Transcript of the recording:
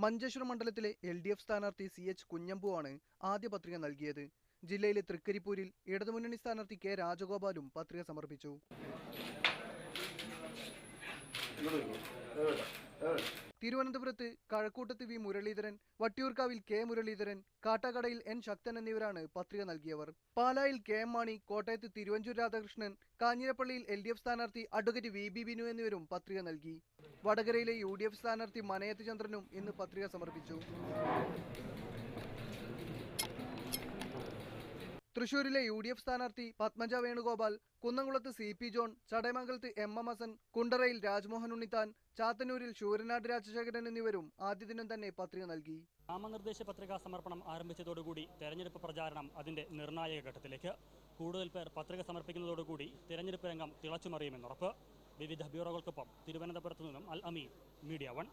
മഞ്ചേശ്വരം മണ്ഡലത്തിലെ LDF സ്ഥാനാർത്ഥി CH കുഞ്ഞമ്പുവാണ് ആദ്യ പത്രിക നൽകിയത്. ജില്ലയിലെ തൃക്കരിപ്പൂരിൽ ഇടതുമുന്നണി സ്ഥാനാർത്ഥി K രാജഗോപാലും പത്രിക സമർപ്പിച്ചു. തിരുവനന്തപുരത്ത് കഴക്കൂട്ടത്ത് V മുരളീധരൻ, വട്ടിയൂർക്കാവിൽ K മുരളീധരൻ, കാട്ടാക്കടയിൽ N ശക്തൻ എന്നിവരാണ് പത്രിക നൽകിയവർ. പാലായിൽ KM മാണി, കോട്ടയത്ത് തിരുവഞ്ചൂർ രാധാകൃഷ്ണൻ, കാഞ്ഞിരപ്പള്ളിയിൽ LDF സ്ഥാനാർത്ഥി അഡ്വക്കേറ്റ് VB ബിനു എന്നിവരും പത്രിക നൽകി. വടകരയിലെ UDF സ്ഥാനാർത്ഥി മനയത്ത് ചന്ദ്രനും ഇന്ന് പത്രിക സമർപ്പിച്ചു. തൃശൂരിലെ UDF സ്ഥാനാർത്ഥി പത്മജ വേണുഗോപാൽ, കുന്നംകുളത്ത് CP ജോൺ, ചടയമംഗലത്ത് MM ഹസൻ, കുണ്ടറയിൽ രാജ്മോഹൻ ഉണ്ണിത്താൻ, ചാത്തന്നൂരിൽ ശൂരനാട് രാജശേഖരൻ എന്നിവരും ആദ്യ ദിനം തന്നെ പത്രിക നൽകി. നാമനിർദ്ദേശ പത്രികാ സമർപ്പണം ആരംഭിച്ചതോടുകൂടി തെരഞ്ഞെടുപ്പ് പ്രചാരണം അതിന്റെ നിർണായക ഘട്ടത്തിലേക്ക്. കൂടുതൽ പേർ പത്രിക സമർപ്പിക്കുന്നതോടുകൂടി തെരഞ്ഞെടുപ്പ് രംഗം തിളച്ചുമറിയുമെന്നുറപ്പ്. വിവിധ ബ്യൂറോകൾക്കൊപ്പം തിരുവനന്തപുരത്തു നിന്നും അൽ അമീൻ, മീഡിയ 1.